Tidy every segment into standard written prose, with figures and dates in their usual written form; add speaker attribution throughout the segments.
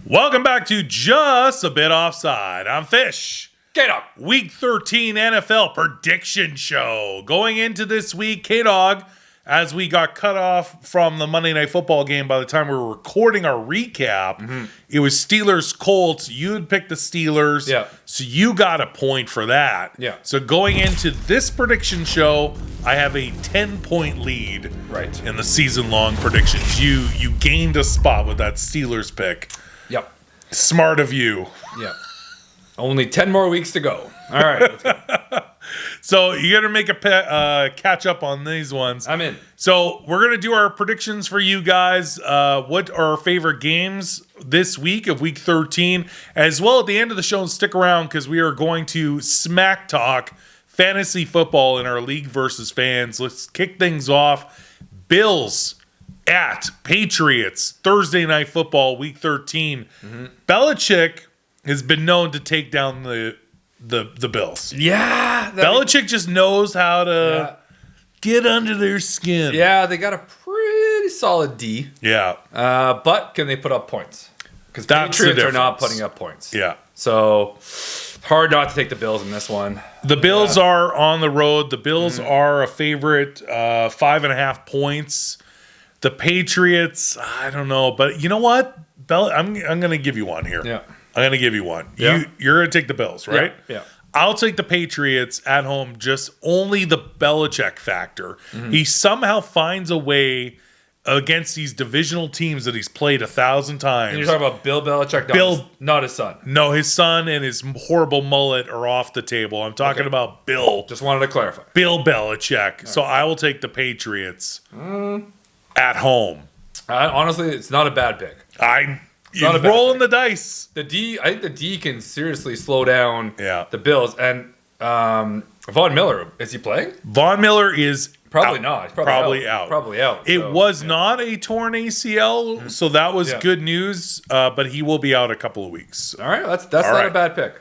Speaker 1: Welcome back to Just a Bit Offside. I'm Fish.
Speaker 2: K-Dog.
Speaker 1: Week 13 NFL prediction show. Going into this week, K-Dog, as we got cut off from the Monday Night Football game by the time we were recording our recap, it was Steelers-Colts. You had picked the Steelers, so you got a point for that.
Speaker 2: Yeah.
Speaker 1: So going into this prediction show, I have a 10-point lead in the season-long predictions. You gained a spot with that Steelers pick.
Speaker 2: Yep.
Speaker 1: Smart of you.
Speaker 2: Yep. Only 10 more weeks to go. All right, let's go.
Speaker 1: So you got to make a catch up on these ones.
Speaker 2: I'm in.
Speaker 1: So we're going to do our predictions for you guys. What are our favorite games this week of week 13? As well, at the end of the show, stick around because we are going to smack talk fantasy football in our league versus fans. Let's kick things off. Bills at Patriots, Thursday Night Football, week 13. Belichick has been known to take down the Bills.
Speaker 2: Yeah.
Speaker 1: Belichick just knows how to get under their skin.
Speaker 2: Yeah, they got a pretty solid D.
Speaker 1: Yeah.
Speaker 2: But can they put up points? Because Patriots are not putting up points.
Speaker 1: Yeah.
Speaker 2: So hard not to take the Bills in this one.
Speaker 1: The Bills are on the road. The Bills are a favorite, 5.5 points. The Patriots, I don't know. But you know what? I'm going to give you one here.
Speaker 2: Yeah.
Speaker 1: I'm going to give you one.
Speaker 2: Yeah.
Speaker 1: You're going to take the Bills, right?
Speaker 2: Yeah.
Speaker 1: I'll take the Patriots at home, just only the Belichick factor. He somehow finds a way against these divisional teams that he's played 1,000 times.
Speaker 2: And you're talking about Bill Belichick, not his son.
Speaker 1: No, his son and his horrible mullet are off the table. I'm talking about Bill.
Speaker 2: Just wanted to clarify.
Speaker 1: Bill Belichick. So I will take the Patriots at home.
Speaker 2: Honestly, it's not a bad pick.
Speaker 1: You're rolling the dice.
Speaker 2: I think the D can seriously slow down
Speaker 1: the
Speaker 2: Bills. And Von Miller, is he playing?
Speaker 1: Von Miller is
Speaker 2: probably
Speaker 1: out.
Speaker 2: not. He's
Speaker 1: probably out.
Speaker 2: Probably out.
Speaker 1: It was not a torn ACL, so that was good news. But he will be out a couple of weeks.
Speaker 2: All right, that's not a bad pick.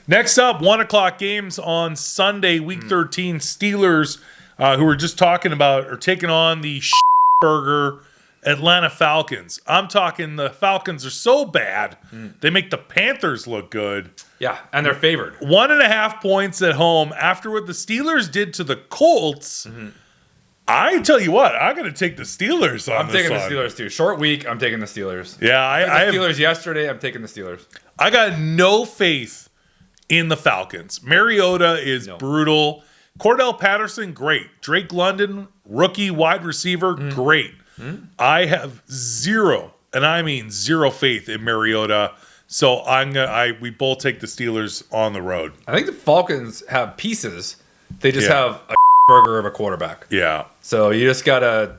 Speaker 1: Next up, 1 o'clock games on Sunday, week 13. Steelers, who we're just talking about, are taking on the burger Atlanta Falcons. I'm talking the Falcons are so bad, they make the Panthers look good.
Speaker 2: Yeah, and they're favored.
Speaker 1: 1.5 points at home. After what the Steelers did to the Colts, I tell you what, I'm going to take the Steelers on
Speaker 2: I'm taking the Steelers too. Short week, I'm taking the Steelers.
Speaker 1: Yeah, I
Speaker 2: took the Steelers yesterday, I'm taking the Steelers.
Speaker 1: I got no faith in the Falcons. Mariota is brutal. Cordell Patterson, great. Drake London, rookie wide receiver, great. I have zero, and I mean zero faith in Mariota. So we both take the Steelers on the road.
Speaker 2: I think the Falcons have pieces. They just have a burger of a quarterback.
Speaker 1: Yeah.
Speaker 2: So you just gotta.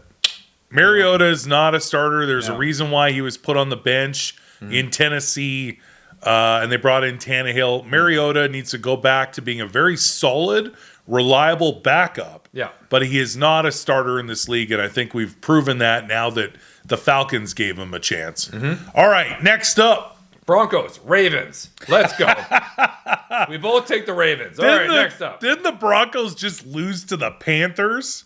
Speaker 1: Mariota is not a starter. There's a reason why he was put on the bench in Tennessee, and they brought in Tannehill. Mariota needs to go back to being a very solid, reliable backup.
Speaker 2: Yeah.
Speaker 1: But he is not a starter in this league, and I think we've proven that now that the Falcons gave him a chance. All right, next up.
Speaker 2: Broncos, Ravens. Let's go. We both take the Ravens. All right, next up.
Speaker 1: Didn't the Broncos just lose to the Panthers?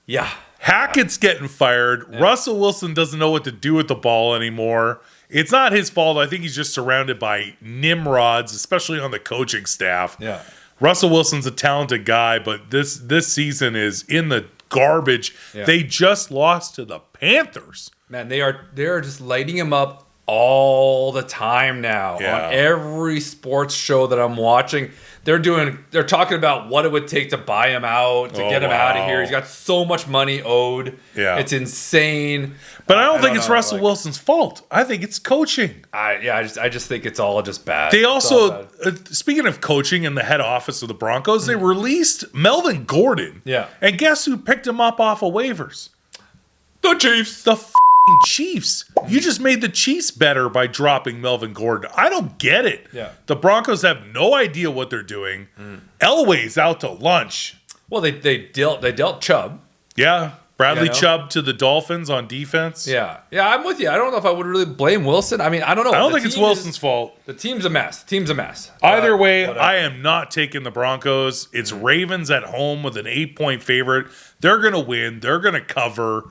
Speaker 2: Yeah.
Speaker 1: Hackett's getting fired. Yeah. Russell Wilson doesn't know what to do with the ball anymore. It's not his fault. I think he's just surrounded by nimrods, especially on the coaching staff.
Speaker 2: Yeah.
Speaker 1: Russell Wilson's a talented guy, but this season is in the garbage. Yeah. They just lost to the Panthers.
Speaker 2: Man, they are just lighting him up all the time now.
Speaker 1: Yeah.
Speaker 2: On every sports show that I'm watching, they're talking about what it would take to buy him out, to get him out of here. He's got so much money owed.
Speaker 1: Yeah.
Speaker 2: It's insane.
Speaker 1: But I don't think it's Russell Wilson's fault. I think it's coaching.
Speaker 2: I just think it's all just bad.
Speaker 1: They also, speaking of coaching in the head office of the Broncos, they released Melvin Gordon.
Speaker 2: Yeah.
Speaker 1: And guess who picked him up off of waivers?
Speaker 2: The Chiefs.
Speaker 1: The Chiefs. You just made the Chiefs better by dropping Melvin Gordon. I don't get it.
Speaker 2: Yeah.
Speaker 1: The Broncos have no idea what they're doing. Elway's out to lunch.
Speaker 2: Well, they dealt Chubb.
Speaker 1: Yeah. Bradley Chubb to the Dolphins on defense.
Speaker 2: Yeah, I'm with you. I don't know if I would really blame Wilson. I mean, I don't know.
Speaker 1: I don't think it's Wilson's fault.
Speaker 2: The team's a mess.
Speaker 1: Either way, I am not taking the Broncos. It's Ravens at home with an 8-point favorite. They're going to win. They're going to cover.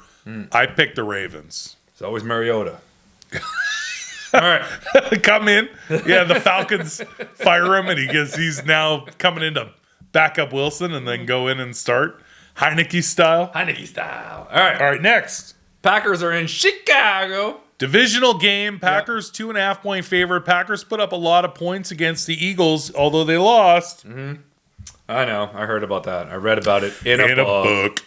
Speaker 1: I picked the Ravens.
Speaker 2: It's always Mariota. All right.
Speaker 1: Come in. Yeah, the Falcons fire him, and he's now coming in to back up Wilson and then go in and start Heineke style.
Speaker 2: Heineke style. All right.
Speaker 1: All right, next.
Speaker 2: Packers are in Chicago.
Speaker 1: Divisional game. Packers 2.5-point favorite. Packers put up a lot of points against the Eagles, although they lost.
Speaker 2: I know. I heard about that. I read about it in a book.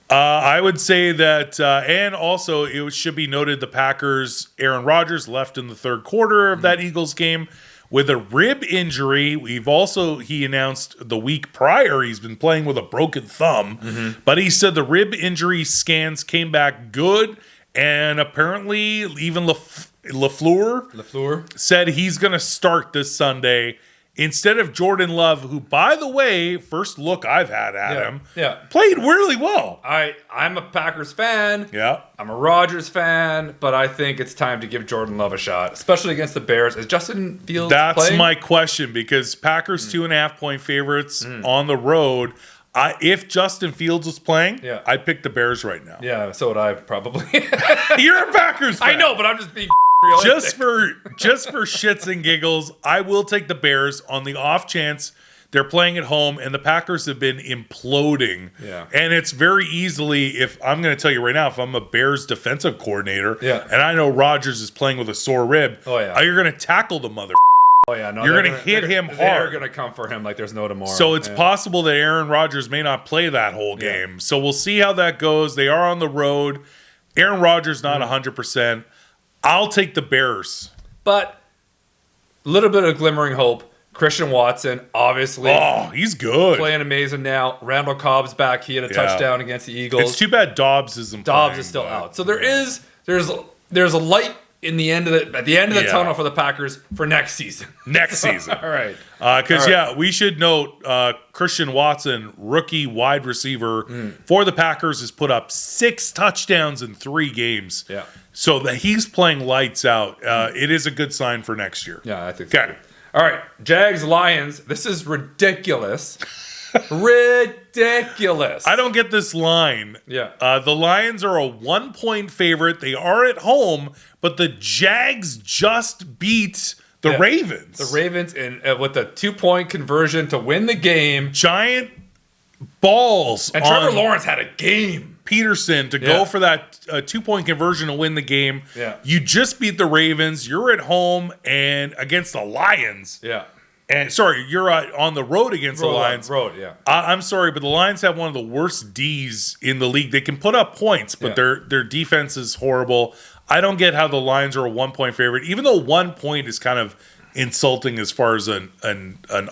Speaker 1: I would say that, and also it should be noted the Packers, Aaron Rodgers left in the third quarter of that Eagles game with a rib injury. He announced the week prior he's been playing with a broken thumb, but he said the rib injury scans came back good, and apparently even LaFleur said he's going to start this Sunday. Instead of Jordan Love, who, by the way, first look I've had at him, played really well.
Speaker 2: I'm a Packers fan.
Speaker 1: Yeah.
Speaker 2: I'm a Rodgers fan, but I think it's time to give Jordan Love a shot, especially against the Bears. Is Justin Fields playing?
Speaker 1: My question, because Packers 2.5-point favorites on the road. If Justin Fields was playing, I'd pick the Bears right now.
Speaker 2: Yeah, so would I probably.
Speaker 1: You're a Packers fan.
Speaker 2: I know, but I'm just being
Speaker 1: just for shits and giggles, I will take the Bears on the off chance they're playing at home, and the Packers have been imploding.
Speaker 2: Yeah.
Speaker 1: And it's very easily, if I'm going to tell you right now, if I'm a Bears defensive coordinator, and I know Rodgers is playing with a sore rib, you're going to tackle the mother.
Speaker 2: Oh yeah, no,
Speaker 1: you're going to hit him hard.
Speaker 2: They're going to come for him like there's no tomorrow.
Speaker 1: So it's possible that Aaron Rodgers may not play that whole game. So we'll see how that goes. They are on the road. Aaron Rodgers not 100%. I'll take the Bears.
Speaker 2: But a little bit of glimmering hope. Christian Watson, obviously.
Speaker 1: Oh, he's good.
Speaker 2: Playing amazing now. Randall Cobb's back. He had a touchdown against the Eagles.
Speaker 1: It's too bad Dobbs isn't playing.
Speaker 2: Dobbs is still out. So there's a light in the end of at the end of the tunnel for the Packers for next season. All right.
Speaker 1: Because, we should note Christian Watson, rookie wide receiver for the Packers, has put up 6 touchdowns in 3 games.
Speaker 2: Yeah.
Speaker 1: So that he's playing lights out. It is a good sign for next year.
Speaker 2: Yeah, I think so. Okay. All right. Jags, Lions. This is ridiculous. Ridiculous.
Speaker 1: I don't get this line.
Speaker 2: Yeah.
Speaker 1: The Lions are a 1-point favorite. They are at home, but the Jags just beat the Ravens.
Speaker 2: The Ravens with a 2-point conversion to win the game.
Speaker 1: Giant balls.
Speaker 2: And Trevor Lawrence had a game.
Speaker 1: Peterson to go for that 2-point conversion to win the game.
Speaker 2: Yeah.
Speaker 1: You just beat the Ravens. You're at home and against the Lions.
Speaker 2: Yeah.
Speaker 1: And sorry, you're on the road against the Lions. I'm sorry, but the Lions have one of the worst Ds in the league. They can put up points, but their defense is horrible. I don't get how the Lions are a 1-point favorite, even though 1 point is kind of insulting as far as an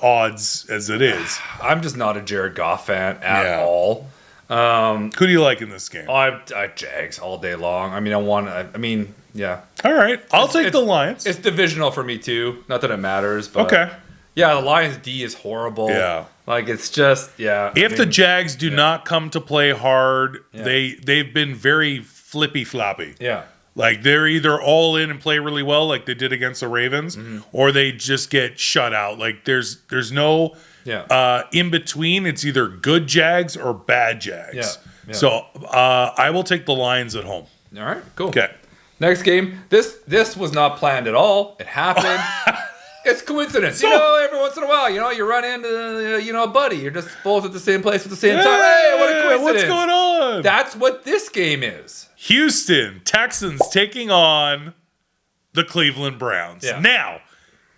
Speaker 1: odds as it is.
Speaker 2: I'm just not a Jared Goff fan at all.
Speaker 1: Who do you like in this game?
Speaker 2: I Jags all day long. I mean, yeah.
Speaker 1: All right, I'll take the Lions.
Speaker 2: It's divisional for me too. Not that it matters, but
Speaker 1: okay.
Speaker 2: Yeah, the Lions D is horrible.
Speaker 1: Yeah,
Speaker 2: like it's just
Speaker 1: If the Jags do not come to play hard, they've been very flippy floppy.
Speaker 2: Yeah.
Speaker 1: Like they're either all in and play really well, like they did against the Ravens, or they just get shut out. Like there's no in between. It's either good Jags or bad Jags.
Speaker 2: Yeah.
Speaker 1: So I will take the Lions at home.
Speaker 2: All right, cool.
Speaker 1: Okay.
Speaker 2: Next game. This was not planned at all. It happened. It's coincidence. Every once in a while, you run into a buddy. You're just both at the same place at the same time. Hey, what a coincidence.
Speaker 1: What's going on?
Speaker 2: That's what this game is.
Speaker 1: Houston Texans taking on the Cleveland Browns.
Speaker 2: Yeah.
Speaker 1: Now,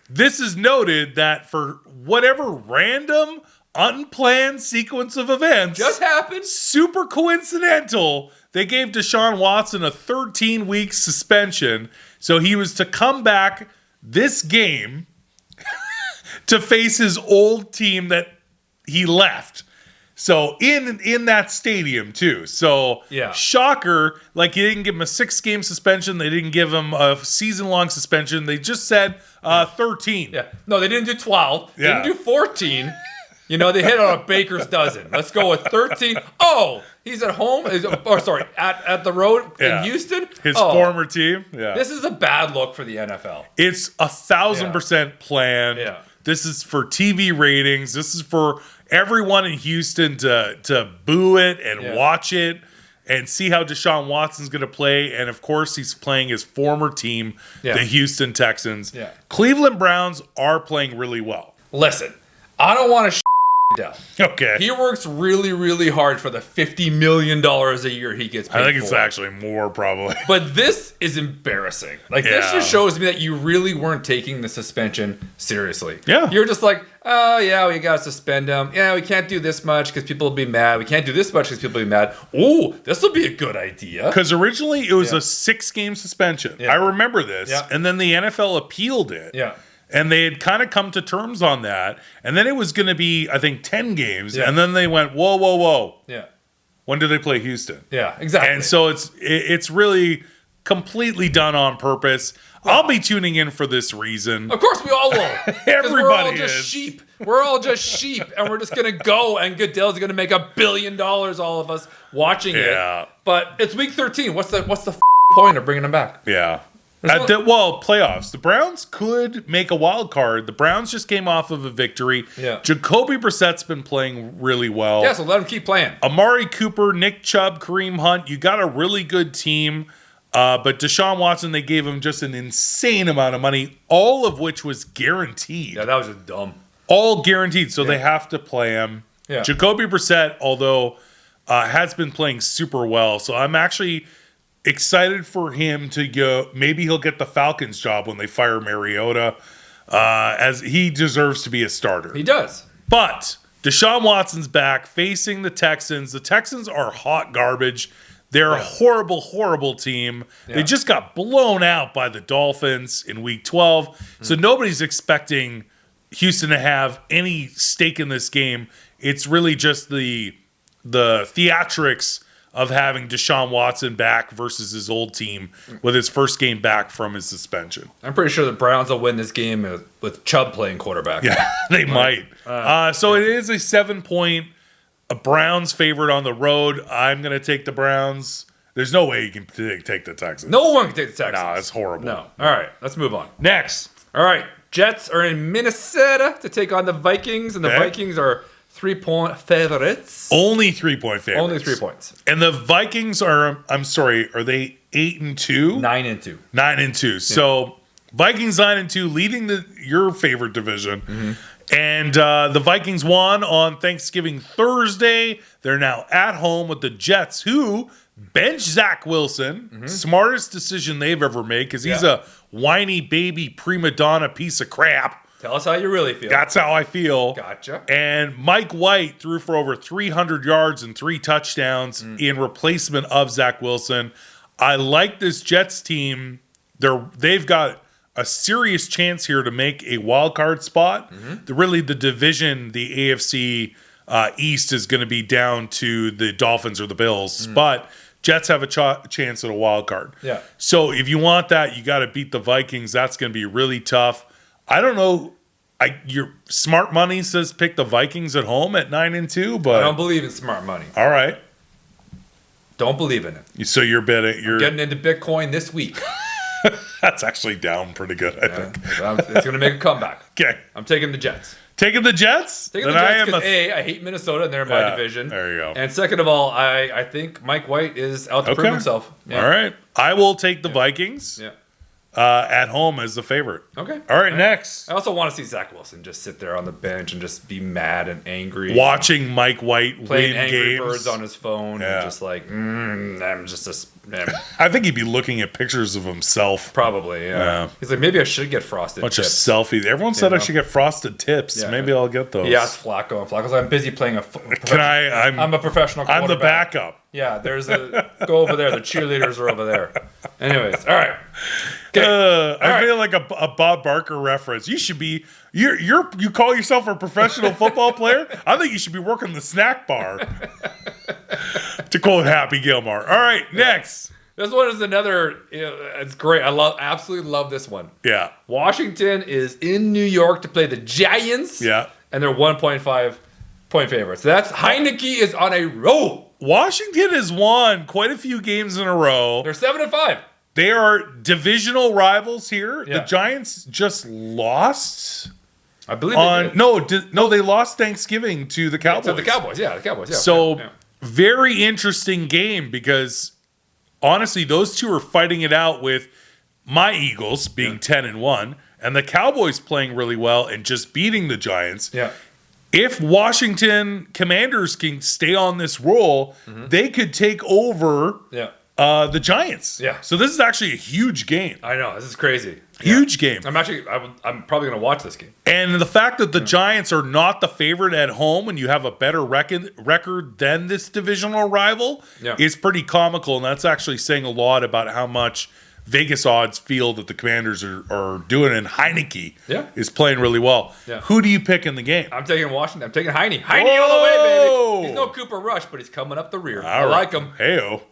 Speaker 1: this is noted that for whatever random, unplanned sequence of events
Speaker 2: just happened,
Speaker 1: super coincidental, they gave Deshaun Watson a 13-week suspension. So he was to come back this game to face his old team that he left. So in that stadium too. So shocker, like you didn't give him a 6-game suspension. They didn't give him a season-long suspension. They just said 13.
Speaker 2: Yeah. No, they didn't do 12. They didn't do 14. They hit on a baker's dozen. Let's go with 13. Oh, he's at home. At the road in Houston.
Speaker 1: His former team. Yeah.
Speaker 2: This is a bad look for the NFL.
Speaker 1: It's 1,000% planned.
Speaker 2: Yeah.
Speaker 1: This is for TV ratings. This is for everyone in Houston to boo it and watch it. and see how Deshaun Watson's going to play. And of course, he's playing his former team, the Houston Texans.
Speaker 2: Yeah.
Speaker 1: Cleveland Browns are playing really well.
Speaker 2: Listen, I don't want to down.
Speaker 1: Okay.
Speaker 2: He works really, really hard for the $50 million a year he gets paid for.
Speaker 1: I think it's actually more, probably.
Speaker 2: But this is embarrassing. Like, this just shows me that you really weren't taking the suspension seriously.
Speaker 1: Yeah.
Speaker 2: You're just like, oh, yeah, we got to suspend him. Yeah, we can't do this much because people will be mad. We can't do this much because people will be mad. Ooh, this will be a good idea.
Speaker 1: Because originally it was a 6-game suspension.
Speaker 2: Yeah.
Speaker 1: I remember this.
Speaker 2: Yeah.
Speaker 1: And then the NFL appealed it.
Speaker 2: Yeah.
Speaker 1: And they had kind of come to terms on that. And then it was going to be, I think, 10 games.
Speaker 2: Yeah.
Speaker 1: And then they went, whoa.
Speaker 2: Yeah.
Speaker 1: When do they play Houston?
Speaker 2: Yeah, exactly.
Speaker 1: And so it's really completely done on purpose. I'll be tuning in for this reason.
Speaker 2: Of course we all will.
Speaker 1: Everybody
Speaker 2: we're all just
Speaker 1: is.
Speaker 2: sheep. We're all just sheep. And we're just going to go. And Goodell's going to make $1 billion, all of us, watching it. But it's week 13. What's the point of bringing him back?
Speaker 1: Yeah. Playoffs. The Browns could make a wild card. The Browns just came off of a victory.
Speaker 2: Yeah.
Speaker 1: Jacoby Brissett's been playing really well.
Speaker 2: Yeah, so let him keep playing.
Speaker 1: Amari Cooper, Nick Chubb, Kareem Hunt. You got a really good team. But Deshaun Watson, they gave him just an insane amount of money, all of which was guaranteed.
Speaker 2: Yeah, that was just dumb.
Speaker 1: All guaranteed, so they have to play him.
Speaker 2: Yeah.
Speaker 1: Jacoby Brissett, although has been playing super well, so I'm actually excited for him to go. Maybe he'll get the Falcons job when they fire Mariota, as he deserves to be a starter.
Speaker 2: He does.
Speaker 1: But Deshaun Watson's back facing the Texans. The Texans are hot garbage. They're a horrible, horrible team.
Speaker 2: Yeah.
Speaker 1: They just got blown out by the Dolphins in Week 12. So nobody's expecting Houston to have any stake in this game. It's really just the theatrics of having Deshaun Watson back versus his old team with his first game back from his suspension.
Speaker 2: I'm pretty sure the Browns will win this game with Chubb playing quarterback.
Speaker 1: Yeah, they might. So it is a 7-point Browns favorite on the road. I'm going to take the Browns. There's no way you can take the Texans.
Speaker 2: No one can take the Texans.
Speaker 1: No, it's horrible.
Speaker 2: No. All right, let's move on.
Speaker 1: Next.
Speaker 2: All right, Jets are in Minnesota to take on the Vikings, and the Vikings are 3-point favorites.
Speaker 1: Only 3-point favorites.
Speaker 2: Only 3 points.
Speaker 1: And the Vikings are, I'm sorry, are they 8-2?
Speaker 2: 9-2.
Speaker 1: 9-2. Yeah. So Vikings 9-2, leading your favorite division. Mm-hmm. And the Vikings won on Thanksgiving Thursday. They're now at home with the Jets, who benched Zach Wilson. Mm-hmm. Smartest decision they've ever made, because he's a whiny baby prima donna piece of crap.
Speaker 2: Tell us how you really feel.
Speaker 1: That's how I feel.
Speaker 2: Gotcha.
Speaker 1: And Mike White threw for over 300 yards and 3 touchdowns in replacement of Zach Wilson. I like this Jets team. They've got a serious chance here to make a wild card spot. Mm-hmm. The division, the AFC East, is going to be down to the Dolphins or the Bills. Mm. But Jets have a chance at a wild card. Yeah. So if you want that, you got to beat the Vikings. That's going to be really tough. I don't know. Your smart money says pick the Vikings at home at 9-2, but
Speaker 2: I don't believe in smart money.
Speaker 1: All right.
Speaker 2: Don't believe in it.
Speaker 1: So you're betting. You're
Speaker 2: getting into Bitcoin this week.
Speaker 1: That's actually down pretty good, I think.
Speaker 2: It's going to make a comeback.
Speaker 1: Okay.
Speaker 2: I'm taking the Jets.
Speaker 1: Taking the Jets?
Speaker 2: Taking the Jets because I hate Minnesota and they're in my division.
Speaker 1: There you go.
Speaker 2: And second of all, I think Mike White is out to prove himself.
Speaker 1: Yeah. All right. I will take the Vikings.
Speaker 2: Yeah.
Speaker 1: At home as the favorite.
Speaker 2: Okay.
Speaker 1: All right, next.
Speaker 2: I also want to see Zach Wilson just sit there on the bench and just be mad and angry.
Speaker 1: Watching Mike White
Speaker 2: playing
Speaker 1: win
Speaker 2: Angry
Speaker 1: games.
Speaker 2: Birds on his phone and just like, I'm just
Speaker 1: I think he'd be looking at pictures of himself.
Speaker 2: Probably, yeah. He's like, maybe I should get frosted
Speaker 1: Bunch
Speaker 2: tips.
Speaker 1: of selfies. Everyone said I should get frosted tips. Yeah. Maybe I'll get those.
Speaker 2: He asked Flacco, and Flacco's like, I'm busy playing
Speaker 1: I'm
Speaker 2: a professional quarterback.
Speaker 1: I'm the backup.
Speaker 2: Yeah, go over there. The cheerleaders are over there. Anyways, all right. Okay.
Speaker 1: I feel like a Bob Barker reference. You should be you call yourself a professional football player? I think you should be working the snack bar. To quote Happy Gilmore. All right, next.
Speaker 2: This one is another. It's great. I absolutely love this one.
Speaker 1: Yeah.
Speaker 2: Washington is in New York to play the Giants.
Speaker 1: Yeah.
Speaker 2: And they're 1.5 point favorites. So that's Heineke is on a roll.
Speaker 1: Washington has won quite a few games in a row.
Speaker 2: They're 7-5.
Speaker 1: They are divisional rivals here.
Speaker 2: Yeah.
Speaker 1: The Giants just lost.
Speaker 2: I believe they did.
Speaker 1: No, they lost Thanksgiving to the Cowboys.
Speaker 2: To the Cowboys, yeah. The Cowboys, yeah.
Speaker 1: So very interesting game because honestly, those two are fighting it out with my Eagles being 10-1 and the Cowboys playing really well and just beating the Giants.
Speaker 2: Yeah.
Speaker 1: If Washington Commanders can stay on this roll, they could take over the Giants.
Speaker 2: Yeah.
Speaker 1: So this is actually a huge game.
Speaker 2: I know. This is crazy.
Speaker 1: Huge game.
Speaker 2: I'm probably going to watch this game.
Speaker 1: And the fact that the Giants are not the favorite at home and you have a better record than this divisional rival is pretty comical. And that's actually saying a lot about how much Vegas odds feel that the Commanders are doing. And Heineke is playing really well. Yeah. Who do you pick in the game?
Speaker 2: I'm taking Washington. I'm taking Heine. Heine all the way, baby. He's no Cooper Rush, but he's coming up the rear. I like him.
Speaker 1: Hey-o.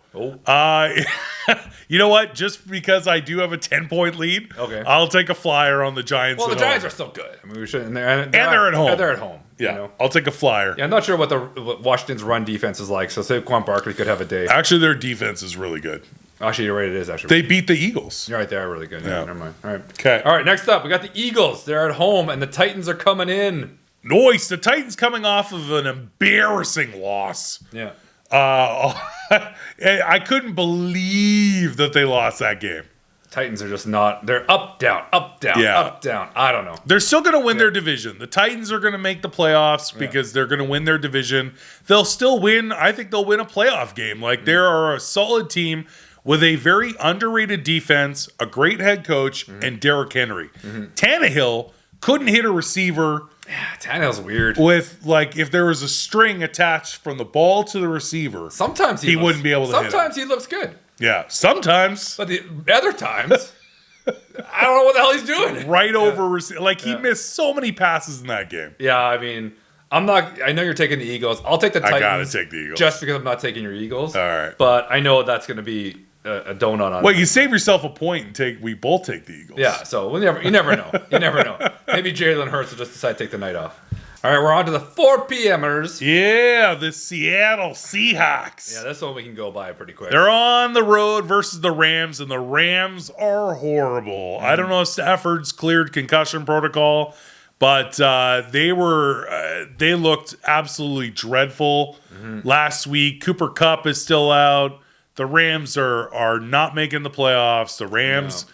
Speaker 1: You know what? Just because I do have a 10-point lead, I'll take a flyer on the Giants.
Speaker 2: Well, the Giants are still good. I mean, we should, and they're
Speaker 1: at home.
Speaker 2: And they're at home.
Speaker 1: Yeah,
Speaker 2: you know?
Speaker 1: I'll take a flyer.
Speaker 2: Yeah, I'm not sure what Washington's run defense is like. So Saquon Barkley could have a day.
Speaker 1: Actually, their defense is really good.
Speaker 2: Actually, you're right. It is actually.
Speaker 1: They beat the Eagles.
Speaker 2: You're right. They are really good. Yeah. Never mind. All right.
Speaker 1: Okay.
Speaker 2: All right. Next up, we got the Eagles. They're at home, and the Titans are coming in.
Speaker 1: Nice. The Titans coming off of an embarrassing loss.
Speaker 2: Yeah.
Speaker 1: I couldn't believe that they lost that game.
Speaker 2: Titans are just not. They're up, down, up, down, up, down. I don't know.
Speaker 1: They're still going to win their division. The Titans are going to make the playoffs because they're going to win their division. They'll still win. I think they'll win a playoff game. Like, they are a solid team with a very underrated defense, a great head coach, and Derrick Henry. Tannehill couldn't hit a receiver.
Speaker 2: Yeah, Tannehill's weird.
Speaker 1: With, like, if there was a string attached from the ball to the receiver,
Speaker 2: sometimes he
Speaker 1: wouldn't be able to hit him.
Speaker 2: Sometimes he looks good.
Speaker 1: Yeah, sometimes.
Speaker 2: But the other times, I don't know what the hell he's doing.
Speaker 1: Right over, like, he missed so many passes in that game.
Speaker 2: Yeah, I mean, I know you're taking the Eagles. I'll take the Titans.
Speaker 1: I gotta take the Eagles.
Speaker 2: Just because I'm not taking your Eagles.
Speaker 1: All right.
Speaker 2: But I know that's going to be a donut on.
Speaker 1: Well, you save yourself a point and we both take the Eagles.
Speaker 2: Yeah, so you never know. You never know. Maybe Jalen Hurts will just decide to take the night off. All right, we're on to the 4 p.m.ers.
Speaker 1: Yeah, the Seattle Seahawks.
Speaker 2: Yeah, this one we can go by pretty quick.
Speaker 1: They're on the road versus the Rams, and the Rams are horrible. I don't know if Stafford's cleared concussion protocol, but they looked absolutely dreadful last week. Cooper Kupp is still out. The Rams are not making the playoffs. The Rams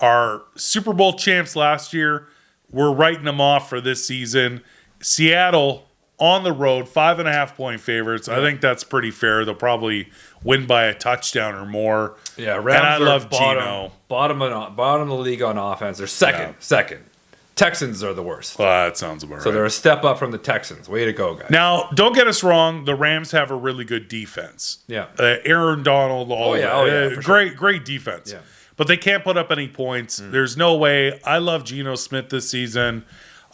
Speaker 1: are Super Bowl champs last year. We're writing them off for this season. Seattle on the road, 5.5-point favorites. I think that's pretty fair. They'll probably win by a touchdown or more.
Speaker 2: Yeah, Rams
Speaker 1: and I love
Speaker 2: Geno. Bottom of the league on offense. They're second. Texans are the worst.
Speaker 1: That sounds about right.
Speaker 2: So they're a step up from the Texans. Way to go, guys.
Speaker 1: Now, don't get us wrong. The Rams have a really good defense.
Speaker 2: Yeah.
Speaker 1: Aaron Donald. Great defense.
Speaker 2: Yeah.
Speaker 1: But they can't put up any points. There's no way. I love Geno Smith this season.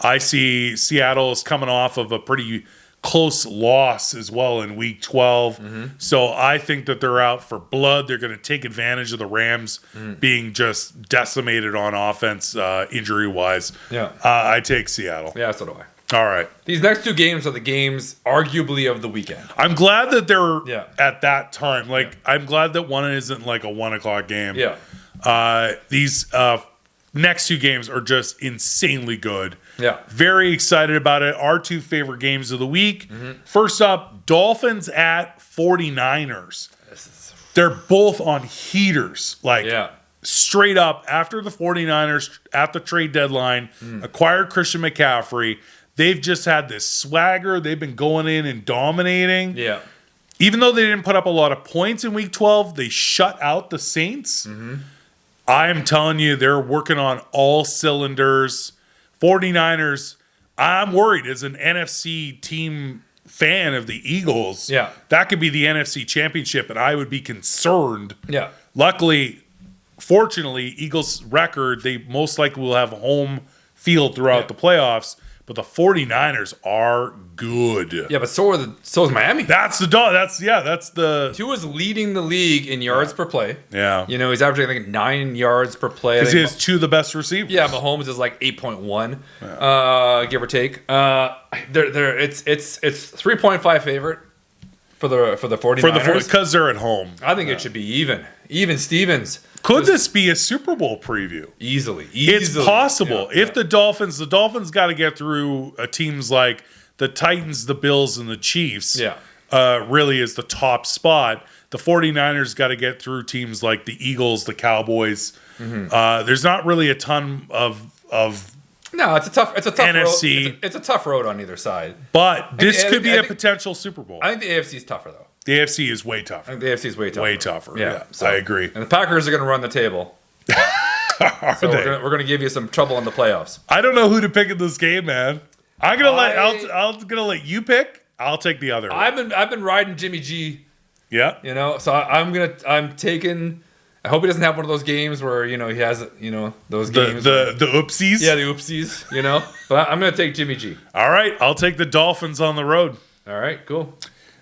Speaker 1: I see Seattle is coming off of a pretty close loss as well in Week 12. So I think that they're out for blood. They're going to take advantage of the Rams being just decimated on offense injury-wise.
Speaker 2: Yeah.
Speaker 1: I take Seattle.
Speaker 2: Yeah, so do I.
Speaker 1: All right.
Speaker 2: These next 2 games are the games arguably of the weekend.
Speaker 1: I'm glad that they're at that time. I'm glad that one isn't like a 1 o'clock game.
Speaker 2: Yeah.
Speaker 1: These next 2 games are just insanely good.
Speaker 2: Yeah.
Speaker 1: Very excited about it. Our 2 favorite games of the week. First up, Dolphins at 49ers. They're both on heaters. Straight up, after the 49ers at the trade deadline acquired Christian McCaffrey, they've just had this swagger. They've been going in and dominating.
Speaker 2: Yeah.
Speaker 1: Even though they didn't put up a lot of points in Week 12, they shut out the Saints. I'm telling you, they're working on all cylinders. 49ers, I'm worried as an NFC team fan of the Eagles.
Speaker 2: Yeah.
Speaker 1: That could be the NFC championship, and I would be concerned.
Speaker 2: Yeah.
Speaker 1: Luckily, fortunately, Eagles' record, they most likely will have home field throughout the playoffs. But the 49ers are good.
Speaker 2: Yeah, but so is Miami.
Speaker 1: That's the
Speaker 2: Tua's leading the league in yards per play.
Speaker 1: Yeah.
Speaker 2: You know, he's averaging, I think, 9 yards per play.
Speaker 1: Because he has 2 of the best receivers.
Speaker 2: Yeah, Mahomes is like 8.1, give or take. It's 3.5 favorite for the 49ers.
Speaker 1: Because they're at home.
Speaker 2: I think it should be even. Even Stevens.
Speaker 1: Could this be a Super Bowl preview?
Speaker 2: Easily.
Speaker 1: It's possible.
Speaker 2: Yeah,
Speaker 1: if the Dolphins got to get through teams like the Titans, the Bills, and the Chiefs.
Speaker 2: Yeah.
Speaker 1: really is the top spot. The 49ers got to get through teams like the Eagles, the Cowboys. There's not really a ton of
Speaker 2: No, it's a tough
Speaker 1: NFC.
Speaker 2: road. It's a tough road on either side.
Speaker 1: But this could be a potential Super Bowl.
Speaker 2: I think the AFC is tougher though.
Speaker 1: The AFC is way tougher.
Speaker 2: I think the AFC is way tougher.
Speaker 1: Way tougher. Yeah,
Speaker 2: so,
Speaker 1: I agree.
Speaker 2: And the Packers are going to run the table. So we're going to give you some trouble in the playoffs.
Speaker 1: I don't know who to pick in this game, man. I'm gonna let you pick. I'll take the other.
Speaker 2: I've been riding Jimmy G.
Speaker 1: Yeah.
Speaker 2: You know, so I'm taking. I hope he doesn't have one of those games where he has those games.
Speaker 1: The oopsies.
Speaker 2: Yeah, the oopsies. But I'm gonna take Jimmy G.
Speaker 1: All right, I'll take the Dolphins on the road.
Speaker 2: All right, cool.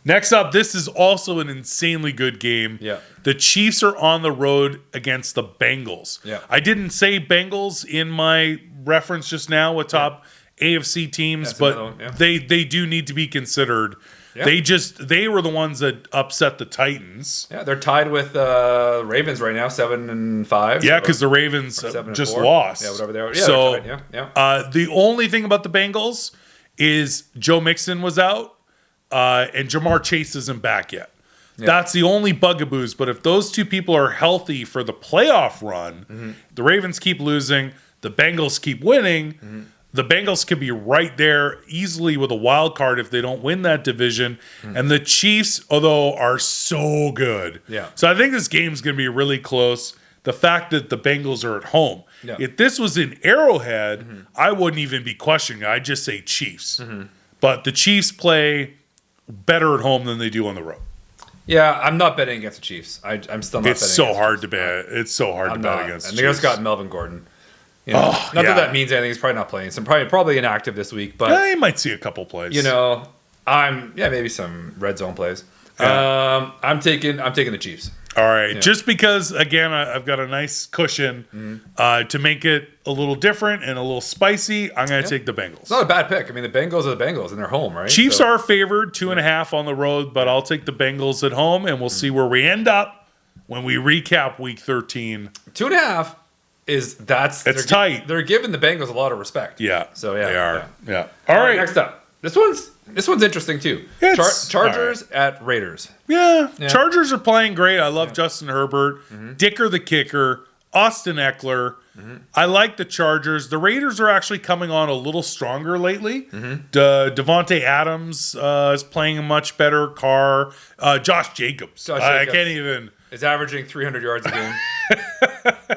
Speaker 1: Next up, this is also an insanely good game.
Speaker 2: Yeah.
Speaker 1: The Chiefs are on the road against the Bengals.
Speaker 2: Yeah.
Speaker 1: I didn't say Bengals in my reference just now with top AFC teams, but they do need to be considered. Yeah. They were the ones that upset the Titans.
Speaker 2: Yeah, they're tied with Ravens right now, 7-5.
Speaker 1: Yeah, because the Ravens just lost.
Speaker 2: Yeah, whatever they are. Yeah,
Speaker 1: so
Speaker 2: they're tied.
Speaker 1: The only thing about the Bengals is Joe Mixon was out. And Jamar Chase isn't back yet. Yeah. That's the only bugaboos. But if those two people are healthy for the playoff run, the Ravens keep losing, the Bengals keep winning. The Bengals could be right there easily with a wild card if they don't win that division. And the Chiefs, although, are so good.
Speaker 2: Yeah.
Speaker 1: So I think this game's going to be really close. The fact that the Bengals are at home. Yeah. If this was in Arrowhead, I wouldn't even be questioning it. I'd just say Chiefs. But the Chiefs play better at home than they do on the road.
Speaker 2: Yeah, I'm not betting against the Chiefs. I'm still not.
Speaker 1: It's so hard to bet. It's so hard to bet against.
Speaker 2: And they just got Melvin Gordon. Not that means anything. He's probably not playing. So probably inactive this week. But
Speaker 1: he might see a couple plays.
Speaker 2: Maybe some red zone plays. Yeah. I'm taking the Chiefs.
Speaker 1: All right, just because again I've got a nice cushion to make it a little different and a little spicy. I'm going to take the Bengals.
Speaker 2: It's not a bad pick. I mean, the Bengals are the Bengals and they're home, right?
Speaker 1: Chiefs are favored 2.5 on the road, but I'll take the Bengals at home, and we'll see where we end up when we recap Week 13.
Speaker 2: 2.5 it's
Speaker 1: tight.
Speaker 2: They're giving the Bengals a lot of respect.
Speaker 1: Yeah,
Speaker 2: so yeah,
Speaker 1: they are. Yeah. All right,
Speaker 2: next up. This one's interesting too. Chargers at Raiders.
Speaker 1: Yeah, Chargers are playing great. I love Justin Herbert, Dicker the kicker, Austin Eckler. I like the Chargers. The Raiders are actually coming on a little stronger lately. Devontae Adams is playing a much better. Josh Jacobs. I can't even.
Speaker 2: Is averaging 300 yards a game.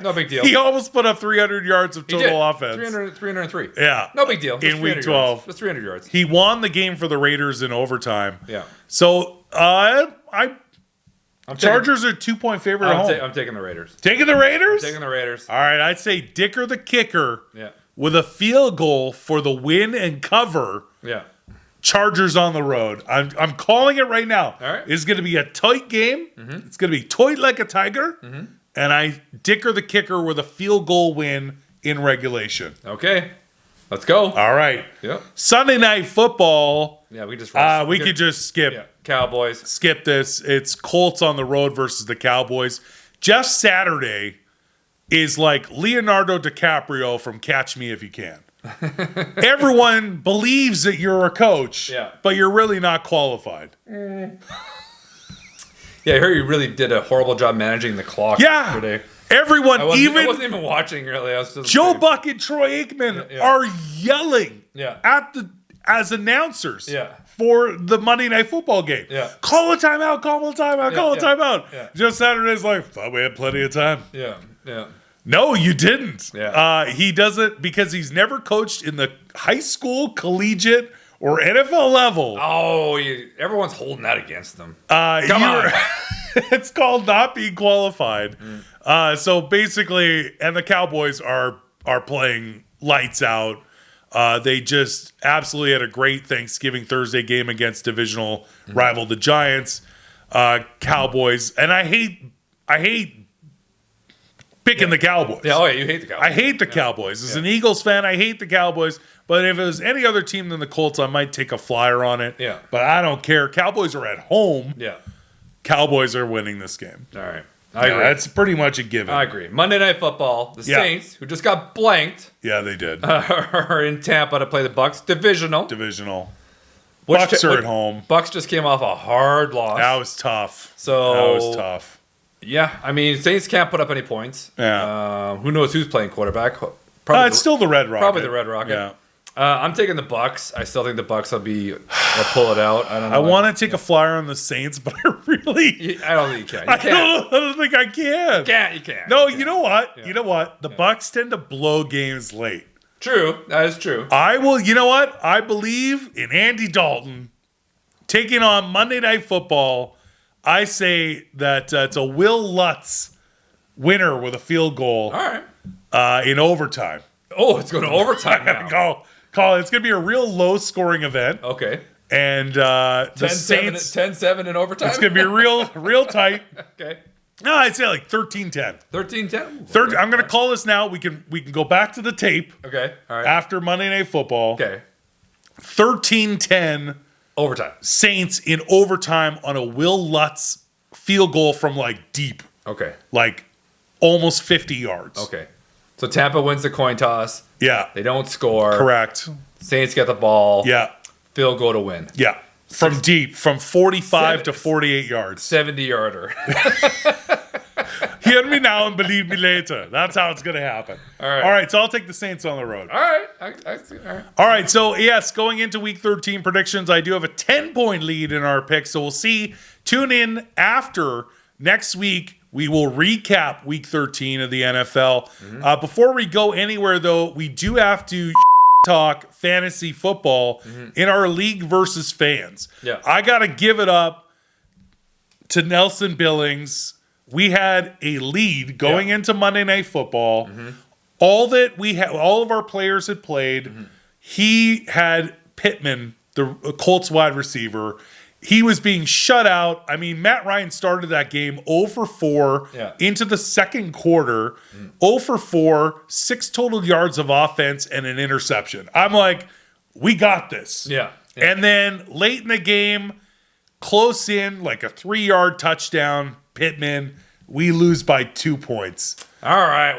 Speaker 2: No big deal.
Speaker 1: He almost put up 300 yards of total offense.
Speaker 2: 303.
Speaker 1: Yeah.
Speaker 2: No big deal.
Speaker 1: In Week 12.
Speaker 2: Just 300 yards.
Speaker 1: He won the game for the Raiders in overtime.
Speaker 2: Yeah.
Speaker 1: So, Chargers are 2-point favorite at home.
Speaker 2: I'm taking the Raiders.
Speaker 1: Taking the Raiders?
Speaker 2: Taking the Raiders.
Speaker 1: All right, I'd say Dicker the kicker with a field goal for the win and cover.
Speaker 2: Yeah.
Speaker 1: Chargers on the road. I'm calling it right now.
Speaker 2: All right.
Speaker 1: It's going to be a tight game. It's going to be tight like a tiger. And I Dicker the kicker with a field goal win in regulation.
Speaker 2: Okay. Let's go.
Speaker 1: All right.
Speaker 2: Yep.
Speaker 1: Sunday Night Football.
Speaker 2: Yeah, we just
Speaker 1: we could just skip.
Speaker 2: Yeah. Cowboys.
Speaker 1: Skip this. It's Colts on the road versus the Cowboys. Jeff Saturday is like Leonardo DiCaprio from Catch Me If You Can. Everyone believes that you're a coach, but you're really not qualified.
Speaker 2: Yeah, I heard you really did a horrible job managing the clock today.
Speaker 1: Everyone,
Speaker 2: I wasn't even watching really. I was just
Speaker 1: Joe Buck and Troy Aikman are yelling as announcers for the Monday Night Football game.
Speaker 2: Yeah.
Speaker 1: Call a timeout, call a timeout, call a timeout.
Speaker 2: Yeah.
Speaker 1: Jeff Saturday's like, thought we had plenty of time.
Speaker 2: Yeah, yeah.
Speaker 1: No, you didn't.
Speaker 2: Yeah.
Speaker 1: He does it because he's never coached in the high school, collegiate, or NFL level.
Speaker 2: Oh, everyone's holding that against them.
Speaker 1: Come on. It's called not being qualified. So basically, and the Cowboys are playing lights out. They just absolutely had a great Thanksgiving Thursday game against divisional rival the Giants. Cowboys, and I hate picking the Cowboys.
Speaker 2: Yeah, you hate the Cowboys.
Speaker 1: I hate the Cowboys. As an Eagles fan, I hate the Cowboys. But if it was any other team than the Colts, I might take a flyer on it.
Speaker 2: Yeah.
Speaker 1: But I don't care. Cowboys are at home.
Speaker 2: Yeah.
Speaker 1: Cowboys are winning this game.
Speaker 2: All right. I agree.
Speaker 1: That's pretty much a given.
Speaker 2: I agree. Monday Night Football, the Saints, who just got blanked.
Speaker 1: Yeah, they did.
Speaker 2: Are in Tampa to play the Bucks. Divisional.
Speaker 1: Bucks are at home.
Speaker 2: Bucks just came off a hard loss.
Speaker 1: That was tough.
Speaker 2: So
Speaker 1: that was tough.
Speaker 2: Yeah, I mean, Saints can't put up any points.
Speaker 1: Yeah.
Speaker 2: Who knows who's playing quarterback?
Speaker 1: It's still the Red Rocket.
Speaker 2: Probably the Red Rocket.
Speaker 1: Yeah.
Speaker 2: I'm taking the Bucks. I still think the Bucks will pull it out. I don't know.
Speaker 1: I want to take a flyer on the Saints, but I don't think you can. I don't think I can.
Speaker 2: You can't.
Speaker 1: No, you know what? Yeah. You know what? The Bucks tend to blow games late.
Speaker 2: True. That is true.
Speaker 1: I will. You know what? I believe in Andy Dalton taking on Monday Night Football. I say that it's a Will Lutz winner with a field goal.
Speaker 2: All right.
Speaker 1: In overtime.
Speaker 2: Oh, it's going to overtime now.
Speaker 1: Call it. It's going to be a real low-scoring event.
Speaker 2: Okay.
Speaker 1: And the Saints
Speaker 2: 10-7 in overtime.
Speaker 1: It's going to be real tight.
Speaker 2: Okay.
Speaker 1: No, I'd say like 13-10.
Speaker 2: 13-10.
Speaker 1: I'm going to call this now. We can go back to the tape.
Speaker 2: Okay. All right.
Speaker 1: After Monday Night Football.
Speaker 2: Okay.
Speaker 1: 13-10.
Speaker 2: Overtime.
Speaker 1: Saints in overtime on a Will Lutz field goal from like deep.
Speaker 2: Okay.
Speaker 1: Like almost 50 yards.
Speaker 2: Okay. So Tampa wins the coin toss.
Speaker 1: Yeah.
Speaker 2: They don't score.
Speaker 1: Correct.
Speaker 2: Saints get the ball.
Speaker 1: Yeah.
Speaker 2: Field goal to win.
Speaker 1: Yeah. From deep, from 45 to 48 yards.
Speaker 2: 70-yarder.
Speaker 1: Hear me now and believe me later. That's how it's going to happen.
Speaker 2: All right.
Speaker 1: All right, so I'll take the Saints on the road.
Speaker 2: All right. All right.
Speaker 1: All right, so yes, going into Week 13 predictions, I do have a 10-point lead in our picks, so we'll see. Tune in after next week. We will recap Week 13 of the NFL. Mm-hmm. Before we go anywhere, though, we do have to talk fantasy football in our league versus fans.
Speaker 2: Yeah.
Speaker 1: I got to give it up to Nelson Billings. We had a lead going into Monday Night Football. Mm-hmm. All of our players had played. Mm-hmm. He had Pittman, the Colts wide receiver. He was being shut out. I mean, Matt Ryan started that game 0 for 4 into the second quarter. 0 for 4, 6 total yards of offense and an interception. I'm like, we got this.
Speaker 2: Yeah.
Speaker 1: And then late in the game, close in, like a 3-yard touchdown, Pittman, we lose by 2 points.
Speaker 2: All right.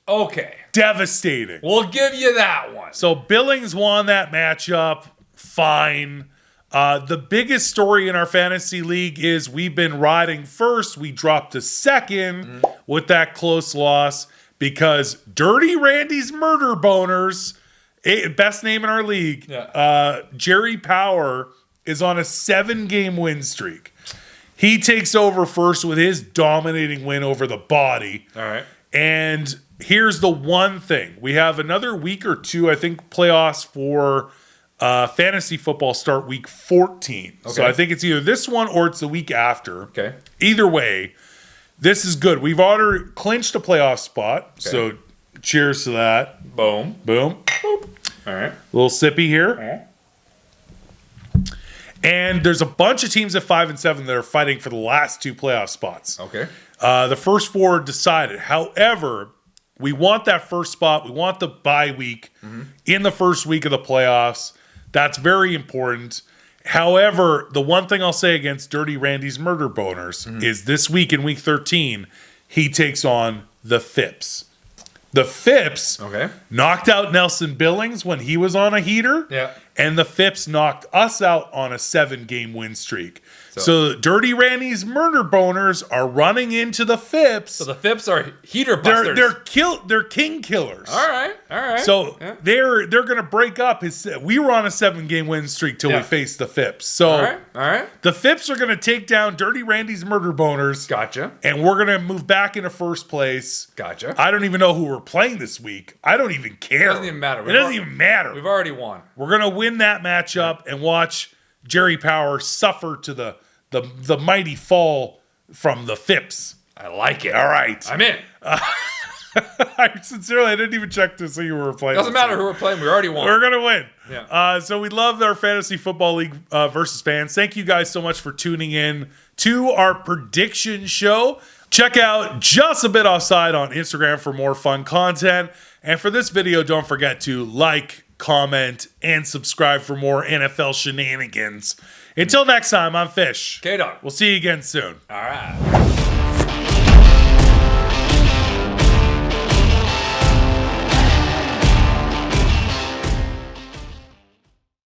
Speaker 2: Okay.
Speaker 1: Devastating.
Speaker 2: We'll give you that one.
Speaker 1: So Billings won that matchup. Fine. The biggest story in our fantasy league is we've been riding first. We dropped to second with that close loss because Dirty Randy's Murder Boners, best name in our league, Jerry Power is on a 7-game win streak. He takes over first with his dominating win over the Body.
Speaker 2: All right.
Speaker 1: And here's the one thing. We have another week or two, I think, playoffs for fantasy football start week 14. Okay. So I think it's either this one or it's the week after.
Speaker 2: Okay.
Speaker 1: Either way, this is good. We've already clinched a playoff spot. Okay. So cheers to that.
Speaker 2: Boom.
Speaker 1: Boom.
Speaker 2: Boop. All right.
Speaker 1: A little sippy here.
Speaker 2: All right.
Speaker 1: And there's a bunch of teams at 5 and 7 that are fighting for the last 2 playoff spots.
Speaker 2: Okay.
Speaker 1: The first 4 decided. However, we want that first spot. We want the bye week in the first week of the playoffs. That's very important. However, the one thing I'll say against Dirty Randy's Murder Boners is this week in week 13, he takes on the Phipps. The Phipps knocked out Nelson Billings when he was on a heater.
Speaker 2: Yeah.
Speaker 1: And the Phipps knocked us out on a 7-game win streak. So Dirty Randy's Murder Boners are running into the Phipps.
Speaker 2: So the Phipps are heater busters.
Speaker 1: They're king killers.
Speaker 2: All right.
Speaker 1: So they're going to break up his. We were on a 7-game win streak till we faced the Phipps. So
Speaker 2: all right.
Speaker 1: The Phipps are going to take down Dirty Randy's Murder Boners.
Speaker 2: Gotcha.
Speaker 1: And we're going to move back into first place.
Speaker 2: Gotcha.
Speaker 1: I don't even know who we're playing this week. I don't even care.
Speaker 2: It doesn't even matter.
Speaker 1: It doesn't even matter.
Speaker 2: We've already won.
Speaker 1: We're going to win that matchup and watch Jerry Power suffer to the mighty fall from the Phipps.
Speaker 2: I like it.
Speaker 1: All right.
Speaker 2: I'm in.
Speaker 1: I didn't even check to see who we're playing.
Speaker 2: Doesn't matter who we're playing. We already won.
Speaker 1: We're going to win.
Speaker 2: Yeah.
Speaker 1: So we love our Fantasy Football League versus fans. Thank you guys so much for tuning in to our prediction show. Check out Just a Bit Offside on Instagram for more fun content. And for this video, don't forget to like, comment, and subscribe for more NFL shenanigans. Until next time, I'm Fish.
Speaker 2: K-Dog.
Speaker 1: We'll see you again soon.
Speaker 2: All right.